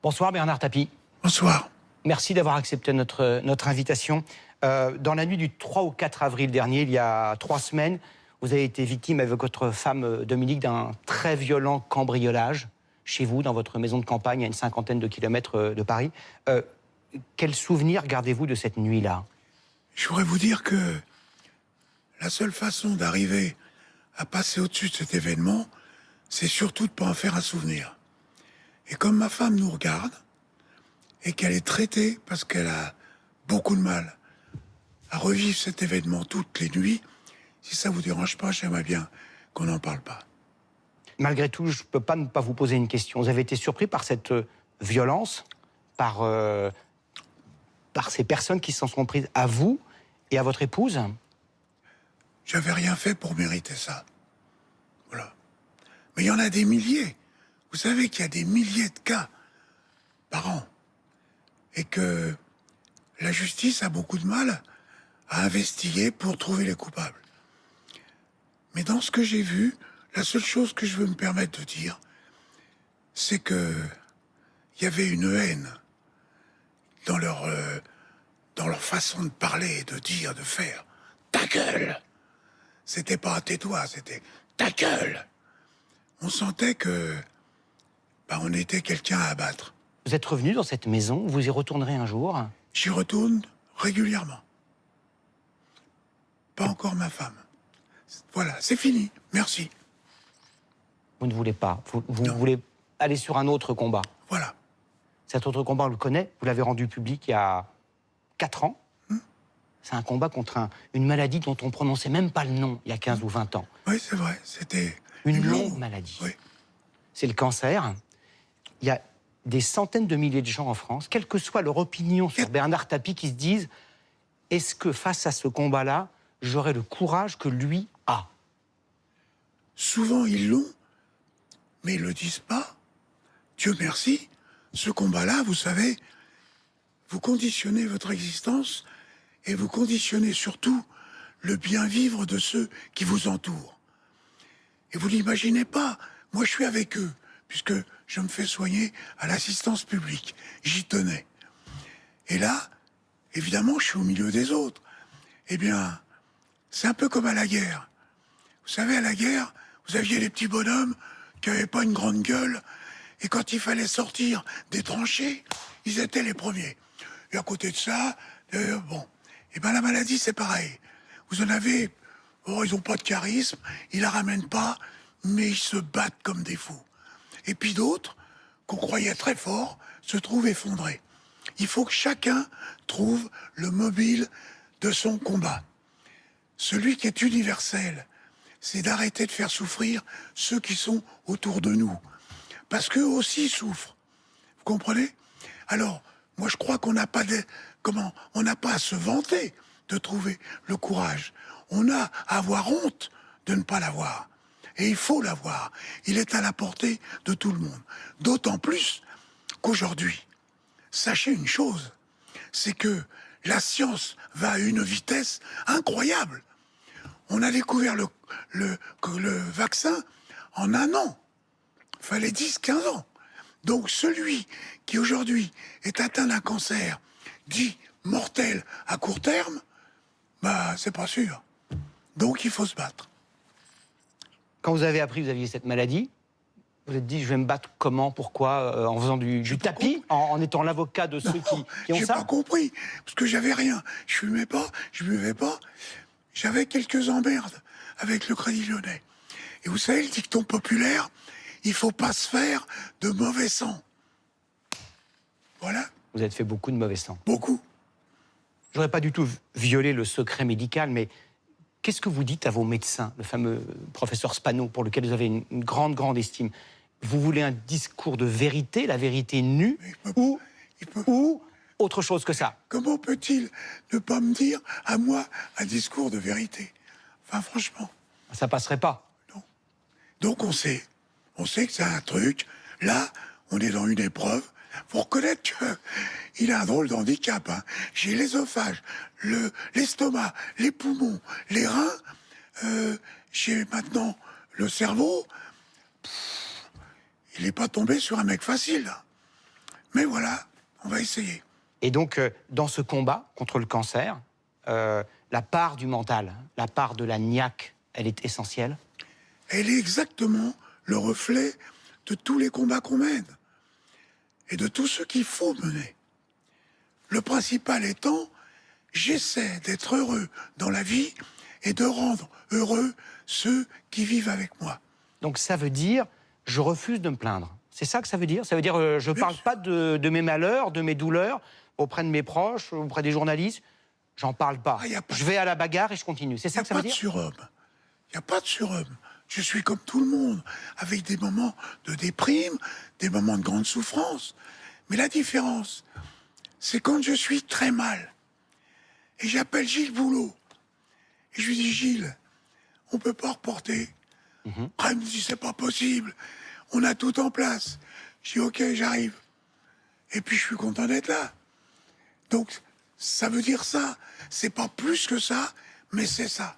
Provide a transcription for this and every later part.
Bonsoir Bernard Tapie. Bonsoir. Merci d'avoir accepté notre invitation. Dans la nuit du 3 au 4 avril dernier, il y a 3 semaines, vous avez été victime avec votre femme Dominique d'un très violent cambriolage chez vous, dans votre maison de campagne, à une cinquantaine de kilomètres de Paris. Quel souvenir gardez-vous de cette nuit-là? Je voudrais vous dire que la seule façon d'arriver à passer au-dessus de cet événement, c'est surtout de ne pas en faire un souvenir. Et comme ma femme nous regarde, et qu'elle est traitée parce qu'elle a beaucoup de mal à revivre cet événement toutes les nuits, si ça vous dérange pas, j'aimerais bien qu'on n'en parle pas. Malgré tout, je ne peux pas ne pas vous poser une question. Vous avez été surpris par cette violence, par ces personnes qui s'en sont prises à vous et à votre épouse? J'avais rien fait pour mériter ça. Voilà. Mais il y en a des milliers. Vous savez qu'il y a des milliers de cas par an. Et que la justice a beaucoup de mal à investiguer pour trouver les coupables. Mais dans ce que j'ai vu, la seule chose que je veux me permettre de dire, c'est que il y avait une haine dans leur façon de parler, de dire, de faire. Ta gueule! C'était pas tais-toi, c'était ta gueule! On sentait que on était quelqu'un à abattre. Vous êtes revenu dans cette maison, vous y retournerez un jour? J'y retourne régulièrement. Pas encore ma femme. Voilà, c'est fini. Merci. Vous ne voulez pas. Vous voulez aller sur un autre combat. Voilà. Cet autre combat, on le connaît. Vous l'avez rendu public il y a 4 ans. C'est un combat contre une maladie dont on ne prononçait même pas le nom il y a 15 ou 20 ans. Oui, c'est vrai. C'était une longue maladie. Oui. C'est le cancer. Il y a des centaines de milliers de gens en France, quelle que soit leur opinion sur Bernard Tapie, qui se disent: est-ce que face à ce combat-là, j'aurai le courage que lui a? Souvent, ils l'ont, mais ils ne le disent pas. Dieu merci, ce combat-là, vous savez, vous conditionnez votre existence et vous conditionnez surtout le bien-vivre de ceux qui vous entourent. Et vous l'imaginez pas, moi je suis avec eux, puisque je me fais soigner à l'assistance publique. J'y tenais. Et là, évidemment, je suis au milieu des autres. Eh bien, c'est un peu comme à la guerre. Vous savez, à la guerre, vous aviez les petits bonhommes qui n'avaient pas une grande gueule, et quand il fallait sortir des tranchées, ils étaient les premiers. Et à côté de ça, bon, et ben la maladie, c'est pareil. Vous en avez, oh, ils n'ont pas de charisme, ils la ramènent pas, mais ils se battent comme des fous. Et puis d'autres, qu'on croyait très forts, se trouvent effondrés. Il faut que chacun trouve le mobile de son combat. Celui qui est universel, c'est d'arrêter de faire souffrir ceux qui sont autour de nous. Parce qu'eux aussi souffrent. Vous comprenez? Alors, moi je crois qu'on n'a pas on n'a pas à se vanter de trouver le courage. On a à avoir honte de ne pas l'avoir. Et il faut l'avoir. Il est à la portée de tout le monde. D'autant plus qu'aujourd'hui, sachez une chose, c'est que la science va à une vitesse incroyable. On a découvert le vaccin en 1 an. Il fallait 10-15 ans. Donc celui qui aujourd'hui est atteint d'un cancer dit mortel à court terme, c'est pas sûr. Donc il faut se battre. Quand vous avez appris que vous aviez cette maladie, vous vous êtes dit: je vais me battre comment, pourquoi, en faisant du tapis, en étant l'avocat de ceux qui ont ça? J'ai pas compris, parce que j'avais rien. Je fumais pas, je buvais pas. J'avais quelques emmerdes avec le Crédit Lyonnais. Et vous savez, le dicton populaire, il faut pas se faire de mauvais sang. Voilà. Vous avez fait beaucoup de mauvais sang. Beaucoup. Je n'aurais pas du tout violé le secret médical, mais qu'est-ce que vous dites à vos médecins, le fameux professeur Spano, pour lequel vous avez une grande, grande estime? Vous voulez un discours de vérité, la vérité nue, ou autre chose que ça? Comment peut-il ne pas me dire, à moi, un discours de vérité? Enfin, franchement. Ça passerait pas. Non. Donc on sait que c'est un truc. Là, on est dans une épreuve. Faut reconnaître qu'il a un drôle d'handicap. Hein. J'ai l'ésophage, l'estomac, les poumons, les reins. J'ai maintenant le cerveau. Il n'est pas tombé sur un mec facile. Hein. Mais voilà, on va essayer. Et donc, dans ce combat contre le cancer, la part du mental, la part de la niaque, elle est essentielle. Elle est exactement le reflet de tous les combats qu'on mène et de tout ce qu'il faut mener. Le principal étant, j'essaie d'être heureux dans la vie et de rendre heureux ceux qui vivent avec moi. Donc ça veut dire, je refuse de me plaindre. C'est ça que ça veut dire? Ça veut dire, je ne parle pas de mes malheurs, de mes douleurs, auprès de mes proches, auprès des journalistes. J'en parle pas. Je vais à la bagarre et je continue. C'est ça que ça veut dire? Il n'y a pas de surhomme. Je suis comme tout le monde, avec des moments de déprime, des moments de grande souffrance. Mais la différence, c'est quand je suis très mal, et j'appelle Gilles Boulot, et je lui dis, Gilles, on ne peut pas reporter. Ah, il me dit, c'est pas possible, on a tout en place. Je dis, ok, j'arrive. Et puis je suis content d'être là. Donc, ça veut dire ça. C'est pas plus que ça, mais c'est ça.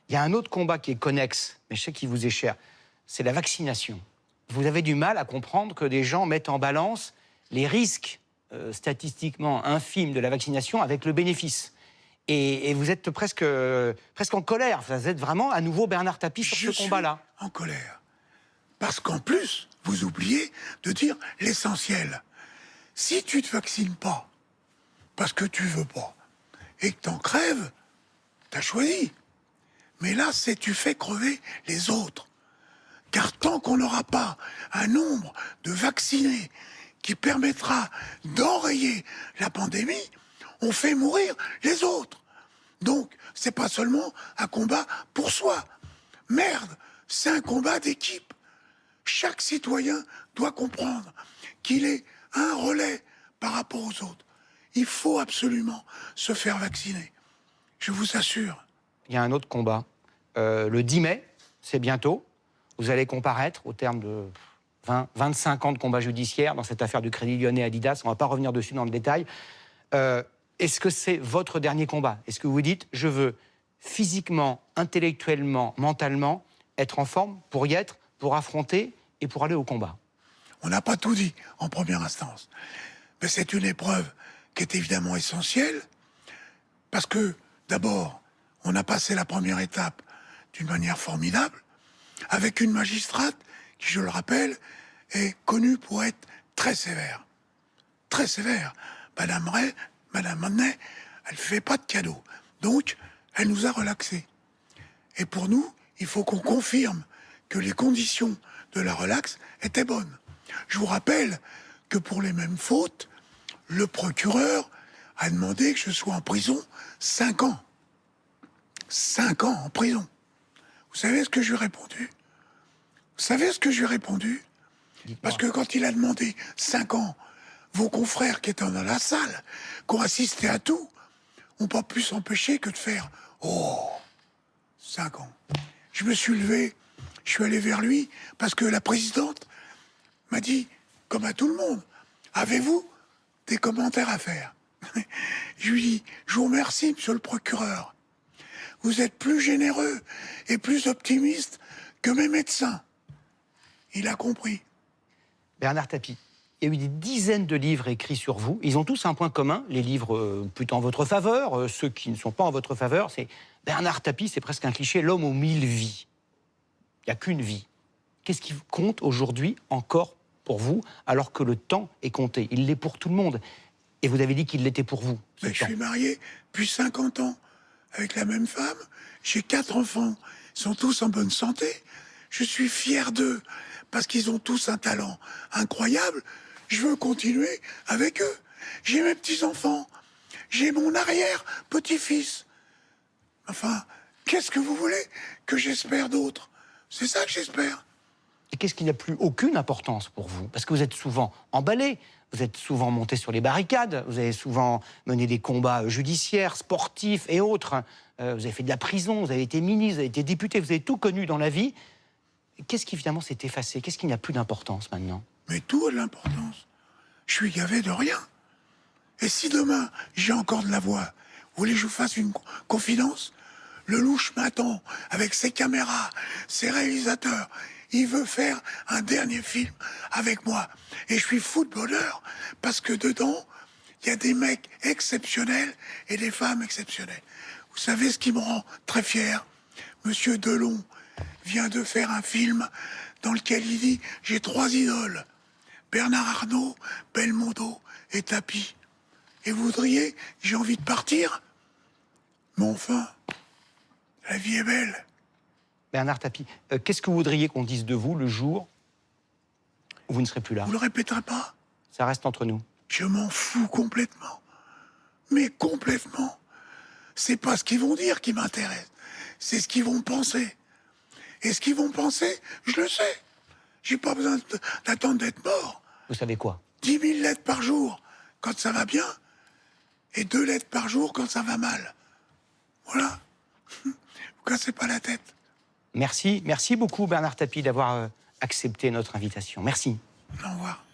Il y a un autre combat qui est connexe, mais je sais qu'il vous est cher, c'est la vaccination. Vous avez du mal à comprendre que des gens mettent en balance les risques statistiquement infimes de la vaccination avec le bénéfice. Et vous êtes presque en colère. Vous êtes vraiment à nouveau Bernard Tapie sur ce combat-là. En colère. Parce qu'en plus, vous oubliez de dire l'essentiel. Si tu ne te vaccines pas, parce que tu veux pas, et que t'en crèves, t'as choisi. Mais là, c'est tu fais crever les autres. Car tant qu'on n'aura pas un nombre de vaccinés qui permettra d'enrayer la pandémie, on fait mourir les autres. Donc, c'est pas seulement un combat pour soi. Merde, c'est un combat d'équipe. Chaque citoyen doit comprendre qu'il est un relais par rapport aux autres. Il faut absolument se faire vacciner. Je vous assure. Il y a un autre combat. Le 10 mai, c'est bientôt. Vous allez comparaître au terme de 25 ans de combat judiciaire dans cette affaire du Crédit Lyonnais Adidas. On ne va pas revenir dessus dans le détail. Est-ce que c'est votre dernier combat? Est-ce que vous dites, je veux physiquement, intellectuellement, mentalement, être en forme pour y être, pour affronter et pour aller au combat? On n'a pas tout dit en première instance. Mais c'est une épreuve qui est évidemment essentielle parce que, d'abord, on a passé la première étape d'une manière formidable avec une magistrate qui, je le rappelle, est connue pour être très sévère. Très sévère. Madame Manet, elle ne fait pas de cadeaux. Donc, elle nous a relaxés. Et pour nous, il faut qu'on confirme que les conditions de la relaxe étaient bonnes. Je vous rappelle que pour les mêmes fautes, le procureur a demandé que je sois en prison 5 ans. 5 ans en prison. Vous savez ce que je lui ai répondu? Vous savez ce que je lui ai répondu? Parce que quand il a demandé 5 ans, vos confrères qui étaient dans la salle, qui ont assisté à tout, n'ont pas pu s'empêcher que de faire « Oh, 5 ans ». Je me suis levé, je suis allé vers lui, parce que la présidente m'a dit, comme à tout le monde, « Avez-vous des commentaires à faire ?» Je lui dis, je vous remercie, monsieur le procureur. Vous êtes plus généreux et plus optimiste que mes médecins. Il a compris. Bernard Tapie, il y a eu des dizaines de livres écrits sur vous. Ils ont tous un point commun, les livres plutôt en votre faveur, ceux qui ne sont pas en votre faveur. C'est Bernard Tapie, c'est presque un cliché, l'homme aux 1000 vies. Il n'y a qu'une vie. Qu'est-ce qui compte aujourd'hui encore pour vous, alors que le temps est compté? Il l'est pour tout le monde. Et vous avez dit qu'il l'était pour vous. Mais je suis marié depuis 50 ans avec la même femme. J'ai 4 enfants. Ils sont tous en bonne santé. Je suis fier d'eux parce qu'ils ont tous un talent incroyable. Je veux continuer avec eux. J'ai mes petits-enfants. J'ai mon arrière-petit-fils. Enfin, qu'est-ce que vous voulez que j'espère d'autre? C'est ça que j'espère. Et qu'est-ce qui n'a plus aucune importance pour vous? Parce que vous êtes souvent emballé, vous êtes souvent monté sur les barricades, vous avez souvent mené des combats judiciaires, sportifs et autres. Vous avez fait de la prison, vous avez été ministre, vous avez été député, vous avez tout connu dans la vie. Qu'est-ce qui finalement s'est effacé? Qu'est-ce qui n'a plus d'importance maintenant? Mais tout a de l'importance. Je suis gavé de rien. Et si demain, j'ai encore de la voix, vous voulez que je vous fasse une confidence? Le louche m'attend avec ses caméras, ses réalisateurs. il veut faire un dernier film avec moi. Et je suis footballeur parce que dedans, il y a des mecs exceptionnels et des femmes exceptionnelles. Vous savez ce qui me rend très fier? Monsieur Delon vient de faire un film dans lequel il dit « J'ai 3 idoles, Bernard Arnault, Belmondo et Tapie. Et vous voudriez, j'ai envie de partir? Mais enfin, la vie est belle. » Bernard Tapie, qu'est-ce que vous voudriez qu'on dise de vous le jour où vous ne serez plus là? Vous le répéterez pas? Ça reste entre nous. Je m'en fous complètement. Mais complètement. C'est pas ce qu'ils vont dire qui m'intéresse. C'est ce qu'ils vont penser. Et ce qu'ils vont penser, je le sais. J'ai pas besoin d'attendre d'être mort. Vous savez quoi? 10 000 lettres par jour quand ça va bien, et 2 lettres par jour quand ça va mal. Voilà. Vous cassez pas la tête. Merci beaucoup Bernard Tapie d'avoir accepté notre invitation. Merci. Au revoir.